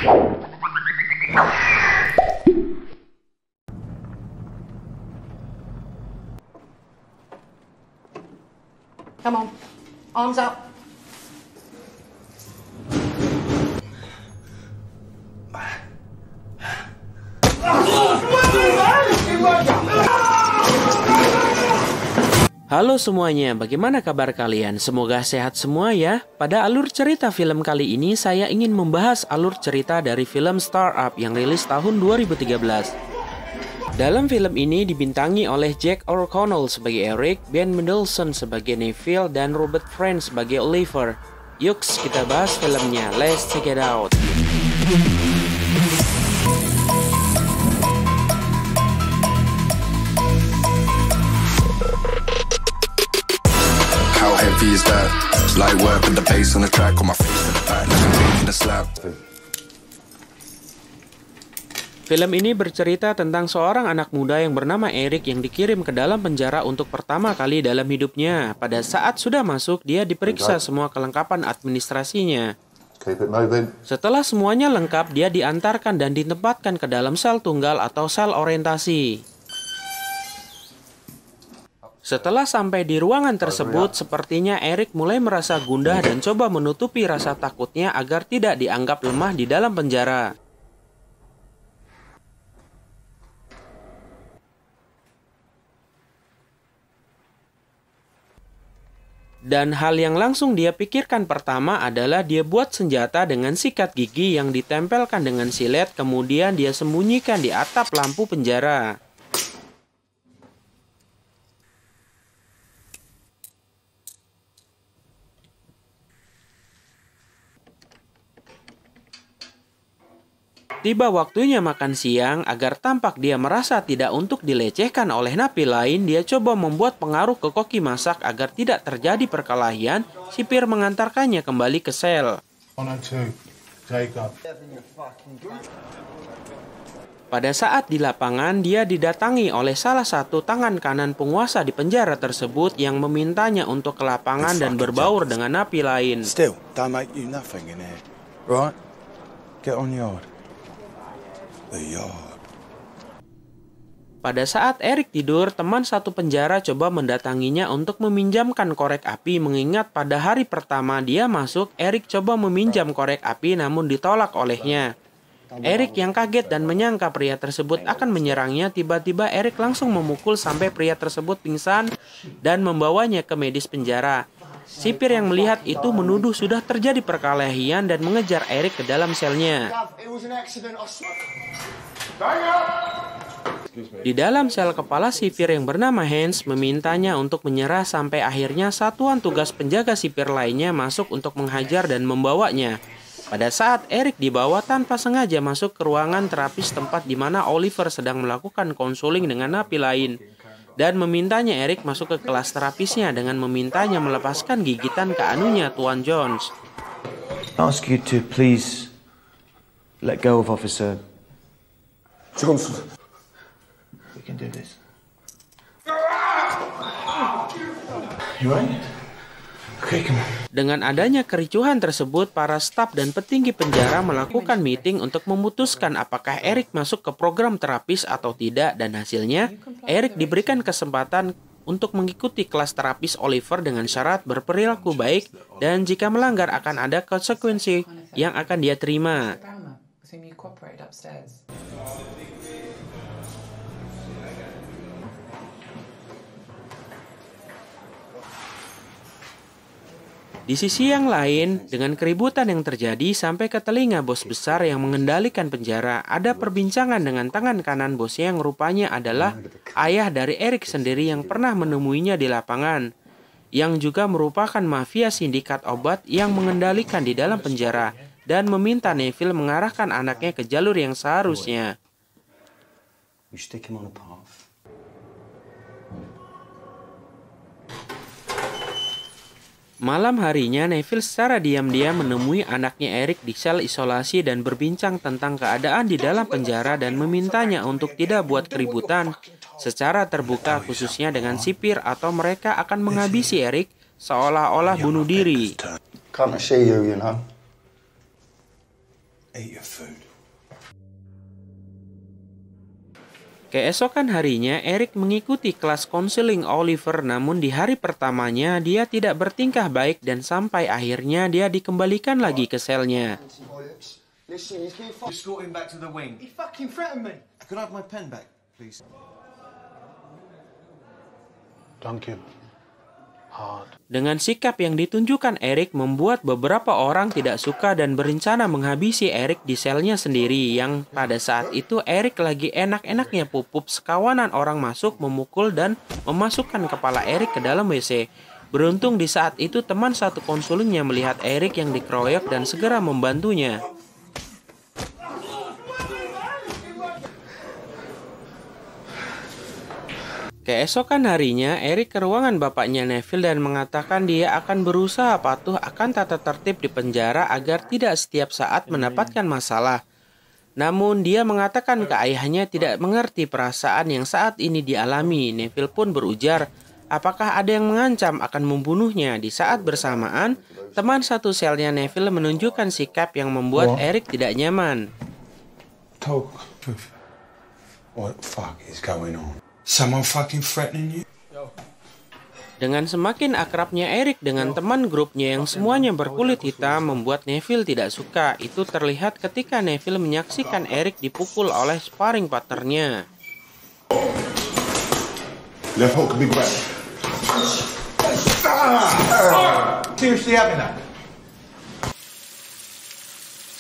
Come on, arms up. Halo semuanya, bagaimana kabar kalian? Semoga sehat semua ya. Pada alur cerita film kali ini, saya ingin membahas alur cerita dari film Startup yang rilis tahun 2013. Dalam film ini dibintangi oleh Jack O'Connell sebagai Eric, Ben Mendelsohn sebagai Neville, dan Robert Friend sebagai Oliver. Yuk kita bahas filmnya, let's check it out. How heavy is that? Light work with the bass on the track, on my face to the back, like I'm taking a slap. Film ini bercerita tentang seorang anak muda yang bernama Eric yang dikirim ke dalam penjara untuk pertama kali dalam hidupnya. Pada saat sudah masuk, dia diperiksa semua kelengkapan administrasinya. Setelah semuanya lengkap, dia diantarkan dan ditempatkan ke dalam sel tunggal atau sel orientasi. Setelah sampai di ruangan tersebut, sepertinya Eric mulai merasa gundah dan coba menutupi rasa takutnya agar tidak dianggap lemah di dalam penjara. Dan hal yang langsung dia pikirkan pertama adalah dia buat senjata dengan sikat gigi yang ditempelkan dengan silet, kemudian dia sembunyikan di atap lampu penjara. Tiba waktunya makan siang, agar tampak dia merasa tidak untuk dilecehkan oleh napi lain, dia coba membuat pengaruh ke koki masak agar tidak terjadi perkelahian. Sipir mengantarkannya kembali ke sel. Pada saat di lapangan, dia didatangi oleh salah satu tangan kanan penguasa di penjara tersebut yang memintanya untuk ke lapangan dan berbaur dengan napi lain. Still, don't make you nothing in here, right? Get on yard. Pada saat Eric tidur, teman satu penjara coba mendatanginya untuk meminjamkan korek api, mengingat pada hari pertama dia masuk, Eric coba meminjam korek api namun ditolak olehnya. Eric yang kaget dan menyangka pria tersebut akan menyerangnya, tiba-tiba Eric langsung memukul sampai pria tersebut pingsan dan membawanya ke medis penjara. Sipir yang melihat itu menuduh sudah terjadi perkelahian dan mengejar Eric ke dalam selnya. Di dalam sel, kepala sipir yang bernama Hans memintanya untuk menyerah sampai akhirnya satuan tugas penjaga sipir lainnya masuk untuk menghajar dan membawanya. Pada saat Eric dibawa tanpa sengaja masuk ke ruangan terapis tempat di mana Oliver sedang melakukan konseling dengan napi lain. Dan memintanya Eric masuk ke kelas terapisnya dengan memintanya melepaskan gigitan ke anunya, Tuan Jones. Ask you to please let go of Officer Johnson. We can do this. You right? Okay, come on. Dengan adanya kericuhan tersebut, para staf dan petinggi penjara melakukan meeting untuk memutuskan apakah Eric masuk ke program terapis atau tidak, dan hasilnya Eric diberikan kesempatan untuk mengikuti kelas terapis Oliver dengan syarat berperilaku baik dan jika melanggar akan ada konsekuensi yang akan dia terima. Di sisi yang lain, dengan keributan yang terjadi sampai ke telinga bos besar yang mengendalikan penjara, ada perbincangan dengan tangan kanan bosnya yang rupanya adalah ayah dari Eric sendiri yang pernah menemuinya di lapangan, yang juga merupakan mafia sindikat obat yang mengendalikan di dalam penjara dan meminta Neville mengarahkan anaknya ke jalur yang seharusnya. Malam harinya, Neville secara diam-diam menemui anaknya Eric di sel isolasi dan berbincang tentang keadaan di dalam penjara dan memintanya untuk tidak buat keributan secara terbuka, khususnya dengan sipir atau mereka akan menghabisi Eric seolah-olah bunuh diri. Eat your food. Keesokan harinya, Eric mengikuti kelas konseling Oliver, namun di hari pertamanya dia tidak bertingkah baik dan sampai akhirnya dia dikembalikan lagi ke selnya. Listen, he's getting fucked. Escort him back to the wing. He fucking threatened me. Can I have my pen back, please? Duncan. Hard. Dengan sikap yang ditunjukkan Eric membuat beberapa orang tidak suka dan berencana menghabisi Eric di selnya sendiri, yang pada saat itu Eric lagi enak-enaknya pupup sekawanan orang masuk, memukul dan memasukkan kepala Eric ke dalam WC. Beruntung di saat itu teman satu konsulingnya melihat Eric yang dikeroyok dan segera membantunya. Keesokan harinya, Eric ke ruangan bapaknya Neville dan mengatakan dia akan berusaha patuh akan tata tertib di penjara agar tidak setiap saat mendapatkan masalah. Namun dia mengatakan ke ayahnya tidak mengerti perasaan yang saat ini dialami. Neville pun berujar, apakah ada yang mengancam akan membunuhnya. Di saat bersamaan, teman satu selnya Neville menunjukkan sikap yang membuat Eric tidak nyaman. Talk. What the fuck is going on? Someone fucking threatening you? Dengan semakin akrabnya Eric dengan teman grupnya yang semuanya berkulit hitam membuat Neville tidak suka. Itu terlihat ketika Neville menyaksikan Eric dipukul oleh sparring partnernya. Left hook, big back. Seriously having that?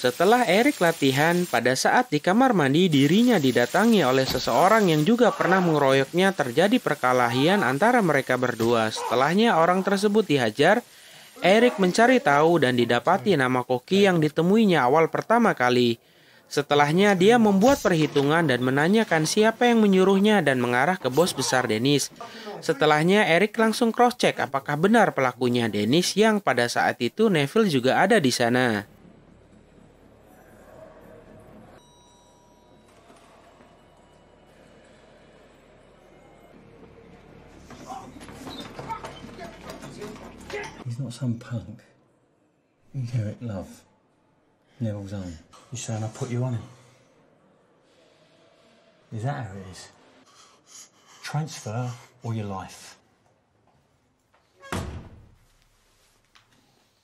Setelah Eric latihan, pada saat di kamar mandi dirinya didatangi oleh seseorang yang juga pernah mengeroyoknya. Terjadi perkelahian antara mereka berdua. Setelahnya orang tersebut dihajar, Eric mencari tahu dan didapati nama koki yang ditemuinya awal pertama kali. Setelahnya dia membuat perhitungan dan menanyakan siapa yang menyuruhnya dan mengarah ke bos besar Dennis. Setelahnya Eric langsung cross-check apakah benar pelakunya Dennis yang pada saat itu Neville juga ada di sana. He's not some punk. He's Eric Love. Neville's own. You saying I put you on him? Is that how it is? Transfer or your life?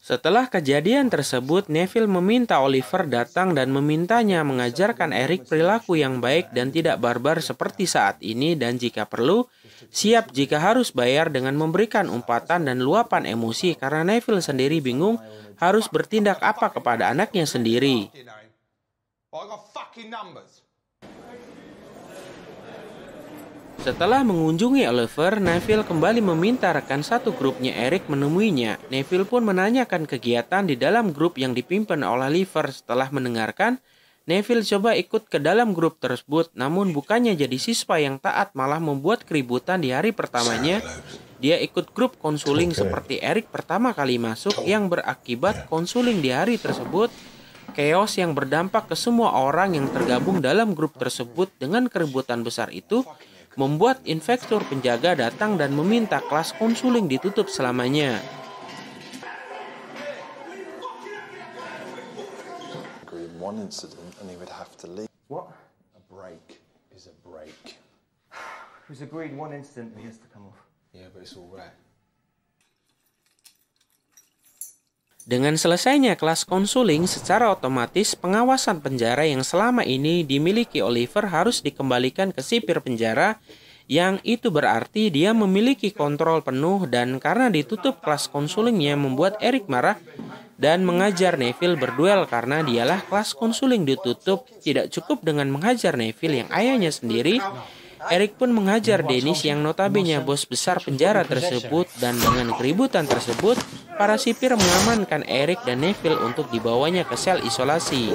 Setelah kejadian tersebut, Neville meminta Oliver datang dan memintanya mengajarkan Eric perilaku yang baik dan tidak barbar seperti saat ini, dan jika perlu, siap jika harus bayar dengan memberikan umpatan dan luapan emosi karena Neville sendiri bingung harus bertindak apa kepada anaknya sendiri. Setelah mengunjungi Oliver, Neville kembali meminta rekan satu grupnya Eric menemuinya. Neville pun menanyakan kegiatan di dalam grup yang dipimpin oleh Oliver. Setelah mendengarkan, Neville coba ikut ke dalam grup tersebut, namun bukannya jadi siswa yang taat, malah membuat keributan di hari pertamanya. Dia ikut grup konsuling seperti Eric pertama kali masuk, yang berakibat konsuling di hari tersebut chaos yang berdampak ke semua orang yang tergabung dalam grup tersebut. Dengan keributan besar itu membuat inspektur penjaga datang dan meminta kelas konsuling ditutup selamanya. One incident and he would have to leave. What? A break is a break. It was agreed one instant he has to come off. Yeah, but it's all right. Dengan selesainya kelas konsuling, secara otomatis pengawasan penjara yang selama ini dimiliki Oliver harus dikembalikan ke sipir penjara, yang itu berarti dia memiliki kontrol penuh. Dan karena ditutup kelas konsulingnya membuat Eric marah dan mengajar Neville berduel karena dialah kelas konsuling ditutup. Tidak cukup dengan menghajar Neville yang ayahnya sendiri, Eric pun menghajar Dennis yang notabene bos besar penjara tersebut. Dan dengan keributan tersebut, para sipir mengamankan Eric dan Neville untuk dibawanya ke sel isolasi.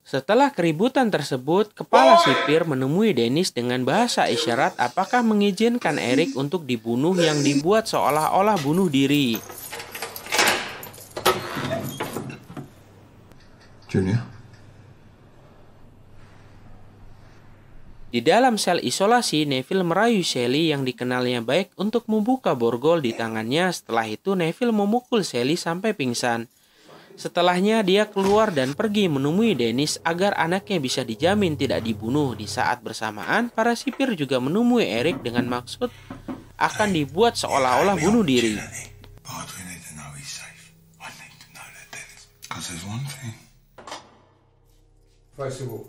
Setelah keributan tersebut, kepala sipir menemui Dennis dengan bahasa isyarat apakah mengizinkan Eric untuk dibunuh yang dibuat seolah-olah bunuh diri. Junior? Di dalam sel isolasi, Neville merayu Sally yang dikenalnya baik untuk membuka borgol di tangannya. Setelah itu Neville memukul Sally sampai pingsan. Setelahnya dia keluar dan pergi menemui Dennis agar anaknya bisa dijamin tidak dibunuh. Di saat bersamaan, para sipir juga menemui Eric dengan maksud akan dibuat seolah-olah bunuh diri. First of all,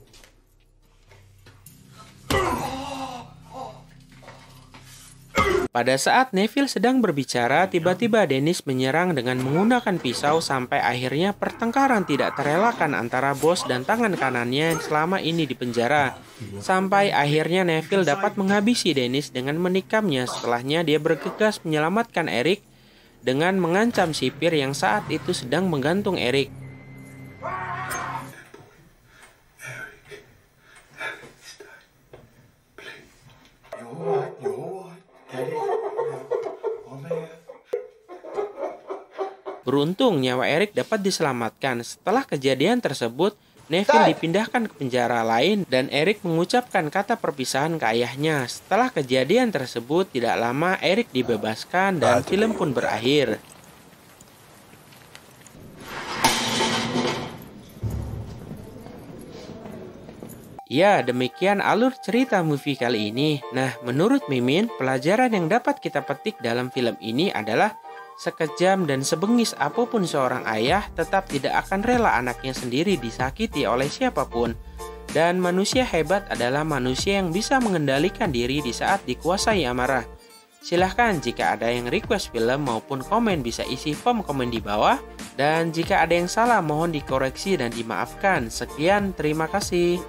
pada saat Neville sedang berbicara, tiba-tiba Dennis menyerang dengan menggunakan pisau sampai akhirnya pertengkaran tidak terelakkan antara bos dan tangan kanannya yang selama ini di penjara. Sampai akhirnya Neville dapat menghabisi Dennis dengan menikamnya. Setelahnya dia bergegas menyelamatkan Eric dengan mengancam sipir yang saat itu sedang menggantung Eric. Beruntung nyawa Eric dapat diselamatkan. Setelah kejadian tersebut, Neville dipindahkan ke penjara lain dan Eric mengucapkan kata perpisahan ke ayahnya. Setelah kejadian tersebut, tidak lama Eric dibebaskan dan film pun berakhir. Ya, demikian alur cerita movie kali ini. Nah, menurut Mimin, pelajaran yang dapat kita petik dalam film ini adalah sekejam dan sebengis apapun seorang ayah, tetap tidak akan rela anaknya sendiri disakiti oleh siapapun. Dan manusia hebat adalah manusia yang bisa mengendalikan diri di saat dikuasai amarah. Silahkan jika ada yang request film maupun komen bisa isi form komen di bawah. Dan jika ada yang salah mohon dikoreksi dan dimaafkan. Sekian, terima kasih.